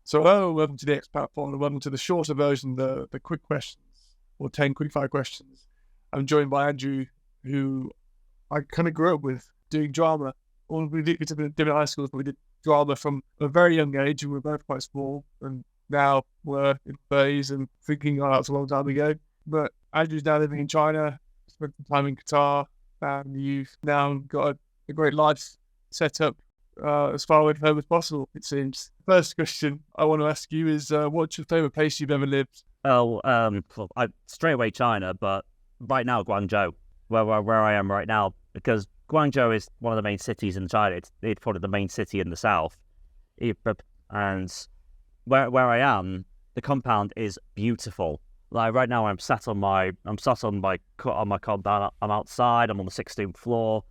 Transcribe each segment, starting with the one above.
So hello, welcome to the Expat Pod, and welcome to the shorter version, the quick questions, or 10 quick fire questions. I'm joined by Andrew, who I kind of grew up with doing drama. Or we did different high schools, but we did drama from a very young age, and we were both quite small, and now we're in phase and thinking, oh, that's a long time ago. But Andrew's now living in China, spent some time in Qatar, and you've now got a great life set up as far away from home as possible, it seems. First question I want to ask you is, what's your favourite place you've ever lived? Straight away China, but right now Guangzhou, where I am right now, because Guangzhou is one of the main cities in China. It's probably the main city in the south, and where I am, the compound is beautiful. Like right now, I'm sat on my compound. I'm outside. I'm on the 16th floor.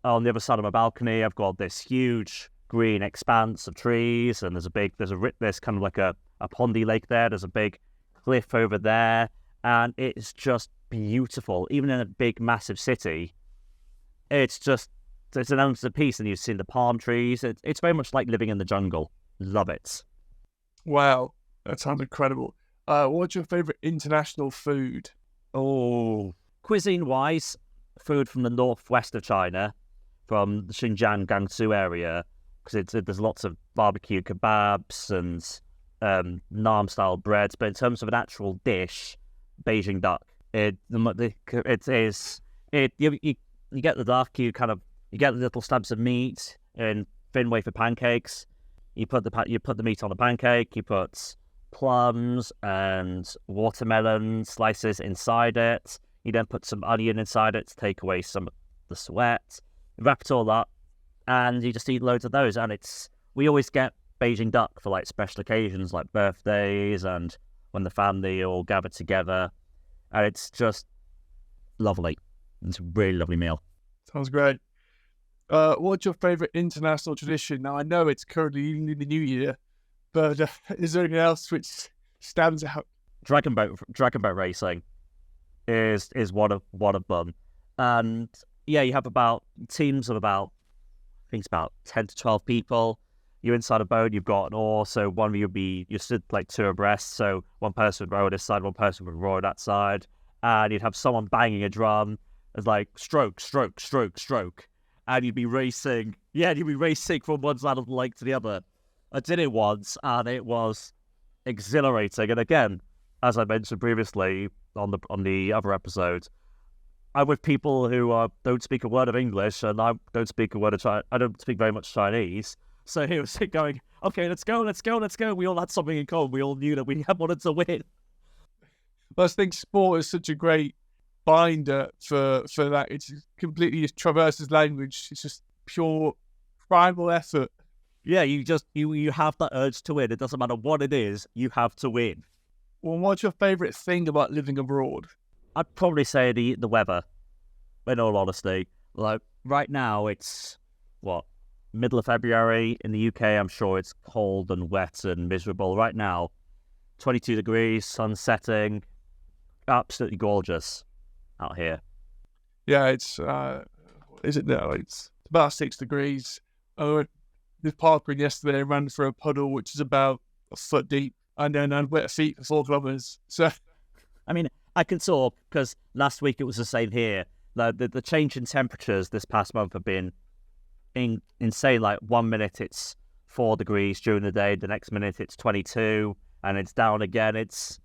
On the other side of my balcony, I've got this huge green expanse of trees, and there's kind of like a pondy lake there. There's a big cliff over there, and it's just beautiful. Even in a big, massive city, it's an ounce of peace, and you've seen the palm trees. It's very much like living in the jungle. Love it. Wow, that sounds incredible. What's your favourite international food? Oh, cuisine-wise, food from the northwest of China, from the Xinjiang, Gansu area, because there's lots of barbecue kebabs and naan-style breads. But in terms of an actual dish, Beijing duck. You get the duck. You get the little stabs of meat in thin wafer pancakes. You put the meat on the pancake. You put plums and watermelon slices inside it. You then put some onion inside it to take away some of the sweat. Wrap it all up, and you just eat loads of those. And we always get Beijing duck for like special occasions, like birthdays and when the family all gather together. And it's just lovely. It's a really lovely meal. Sounds great. What's your favourite international tradition? Now, I know it's currently in the new year, but is there anything else which stands out? Dragon boat racing is one of them. And yeah, you have about teams of about 10 to 12 people. You're inside a boat, you've got an oar, so one of you stood like two abreast, so one person would row this side, one person would row that side, and you'd have someone banging a drum as like stroke, stroke, stroke, stroke, and you'd be racing from one side of the lake to the other. I did it once, and it was exhilarating. And again, as I mentioned previously on the other episode, I'm with people who don't speak a word of English, and I don't speak very much Chinese. So he was going, okay, let's go. We all had something in common. We all knew that we wanted to win. I think sport is such a great binder for that. It's completely traverses language. It's just pure primal effort. Yeah, you have that urge to win. It doesn't matter what it is, you have to win. Well, what's your favourite thing about living abroad? I'd probably say the weather, in all honesty. Like, right now, it's, middle of February in the UK. I'm sure it's cold and wet and miserable. Right now, 22 degrees, sun setting, absolutely gorgeous out here. Yeah, it's about 6 degrees. I did parkrun yesterday and ran through a puddle which is about a foot deep, and then I had wet feet for 4 kilometres. So, I mean, I can talk because last week it was the same here. The change in temperatures this past month have been insane. Like 1 minute it's 4 degrees during the day, the next minute it's 22, and it's down again. It's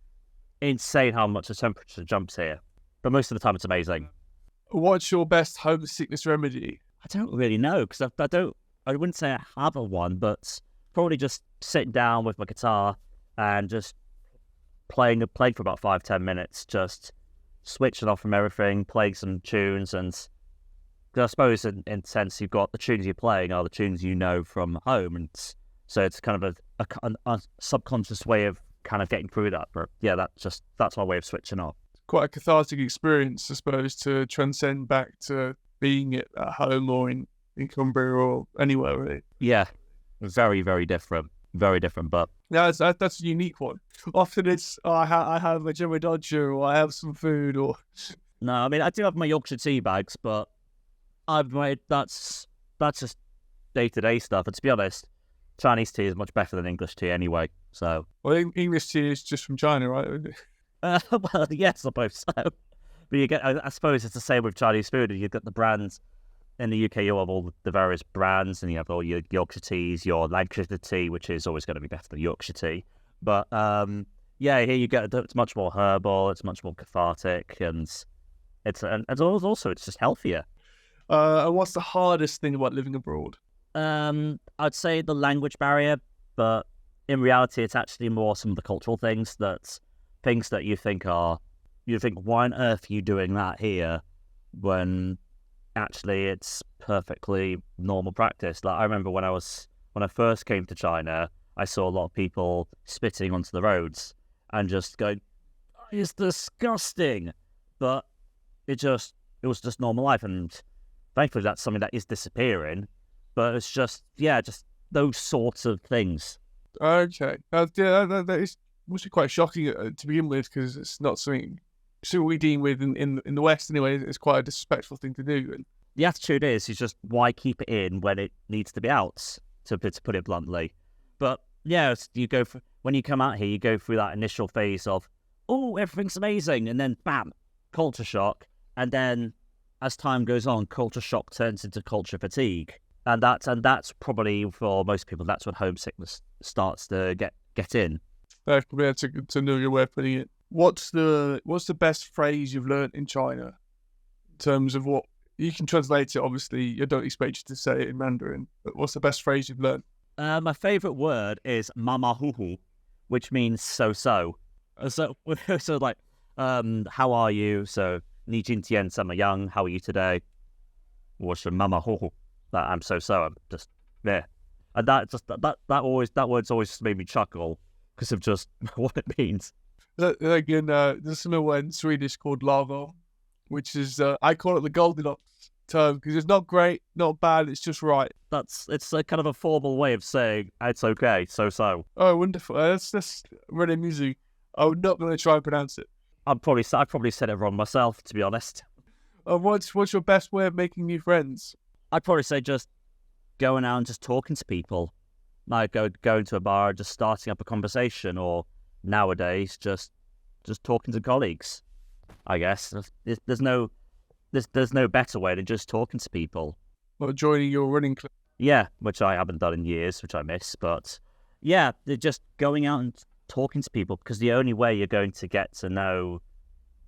insane how much the temperature jumps here. But most of the time it's amazing. What's your best homesickness remedy? I don't really know, because I wouldn't say I have a one, but probably just sitting down with my guitar and just playing for about 5-10 minutes, just switching off from everything, playing some tunes. And I suppose in a sense, you've got the tunes you're playing are the tunes you know from home, and so it's kind of a subconscious way of kind of getting through that. But yeah, that's my way of switching off. Quite a cathartic experience, I suppose, to transcend back to being at home or in Cumbria or anywhere, really. Yeah, very, very different. Very different, but that's a unique one. Often it's, I have a Jimmy Dodger, or I have some food, or... No, I mean, I do have my Yorkshire tea bags, but that's just day-to-day stuff. And to be honest, Chinese tea is much better than English tea anyway. So, Well, English tea is just from China, right? well, yes, I suppose so. But you get, I suppose it's the same with Chinese food. You've got the brands in the UK. You have all the various brands, and you have all your Yorkshire teas, your Lancashire tea, which is always going to be better than Yorkshire tea. But yeah, here you get it's much more herbal. It's much more cathartic, and also it's just healthier. And what's the hardest thing about living abroad? I'd say the language barrier, but in reality, it's actually more some of the cultural things that you think, why on earth are you doing that here when actually it's perfectly normal practice. Like I remember when I first came to China, I saw a lot of people spitting onto the roads and just going, "Oh, it's disgusting," but it was just normal life, and thankfully that's something that is disappearing. But it's just those sorts of things. Okay, must be quite shocking to begin with, because it's not something we deal with in the West anyway. It's quite a disrespectful thing to do. And the attitude is just why keep it in when it needs to be out, to put it bluntly. But yeah, when you come out here, you go through that initial phase of, oh, everything's amazing, and then bam, culture shock, and then as time goes on, culture shock turns into culture fatigue, and that's probably for most people that's when homesickness starts to get in. That's probably to know your way of putting it. What's the best phrase you've learned in China, in terms of what you can translate it? Obviously, I don't expect you to say it in Mandarin, but what's the best phrase you've learned? My favourite word is "mama hu hu," which means so. So like, how are you? So, "Ni jin tian sama yang," how are you today? What's "mama hu hu"? That I'm so. I'm just there, and that word's always made me chuckle because of just what it means. Again, there's similar word in Swedish called "lagom," which is I call it the Goldilocks term, because it's not great, not bad, it's just right. It's a kind of a formal way of saying it's okay. So. Oh, wonderful! That's really amusing. I'm not going to try and pronounce it. I probably said it wrong myself, to be honest. What's your best way of making new friends? I'd probably say just going out and just talking to people, like going to a bar, just starting up a conversation, or nowadays just talking to colleagues. I guess there's no better way than just talking to people. Or joining your running club. Yeah, which I haven't done in years, which I miss. But yeah, they're just going out and talking to people, because the only way you're going to get to know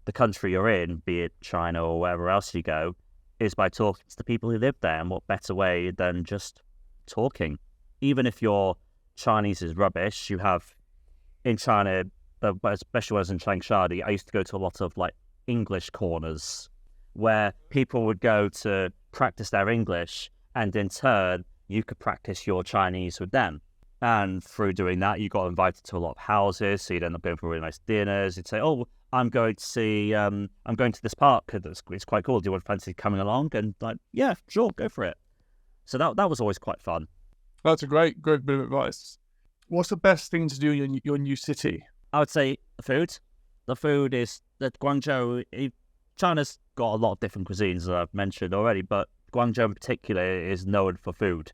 the country you're in, be it China or wherever else you go, is by talking to the people who live there. And what better way than just talking? Even if your Chinese is rubbish, you have in China, especially when I was in Changsha, I used to go to a lot of like English corners where people would go to practice their English, and in turn, you could practice your Chinese with them. And through doing that, you got invited to a lot of houses, so you'd end up going for really nice dinners. You'd say, "Oh, I'm going to this park. It's quite cool. Do you want to fancy coming along?" And like, yeah, sure, go for it. So that was always quite fun. That's a great bit of advice. What's the best thing to do in your new city? I would say the food. The food is that Guangzhou. China's got a lot of different cuisines, as I've mentioned already, but Guangzhou in particular is known for food.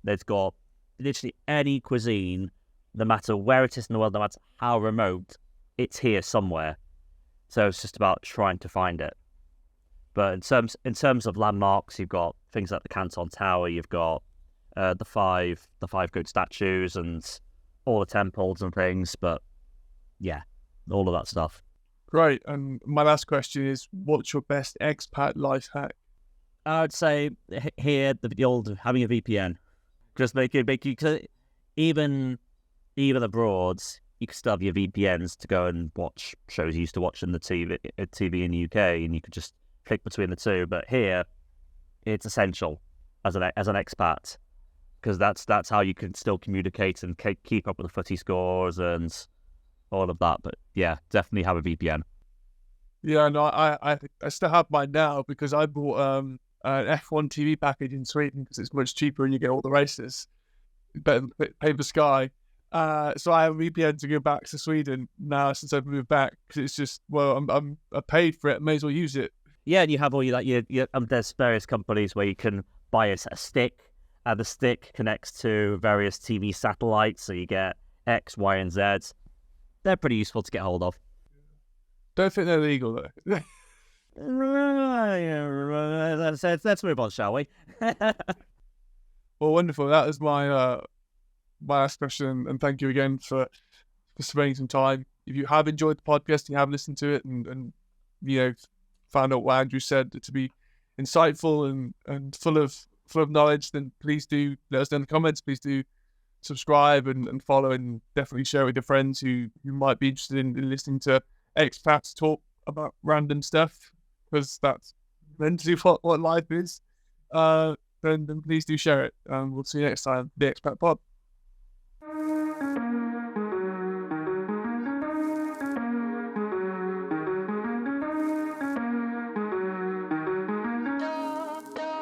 They've got literally any cuisine, no matter where it is in the world, no matter how remote, it's here somewhere. So it's just about trying to find it. But in terms of landmarks, you've got things like the Canton Tower, you've got the five goat statues and all the temples and things. But yeah, all of that stuff. Great. And my last question is, what's your best expat life hack? I'd say here the old having a VPN, just make you cause even abroad, you can still have your VPNs to go and watch shows you used to watch in the TV in the UK, and you could just click between the two. But here, it's essential as an expat, because that's how you can still communicate and keep up with the footy scores and all of that. But yeah, definitely have a VPN. Yeah, no, I still have mine now, because I bought an F1 TV package in Sweden, because it's much cheaper and you get all the races. Better than pay for Sky. So I have a VPN to go back to Sweden now since I've moved back, because it's just, well, I paid for it, may as well use it. Yeah, and you have all there's various companies where you can buy a stick, and the stick connects to various TV satellites, so you get X, Y, and Z. They're pretty useful to get hold of. Don't think they're legal though. Let's move on, shall we? Well, wonderful. That was my last question, and thank you again for spending some time. If you have enjoyed the podcast, you have listened to it, and found out what Andrew said to be insightful and full of knowledge, then please do let us know in the comments. Please do subscribe and follow, and definitely share with your friends who might be interested in listening to expats talk about random stuff, because that's meant to be what life is. Then please do share it. We'll see you next time. The Expat Pod.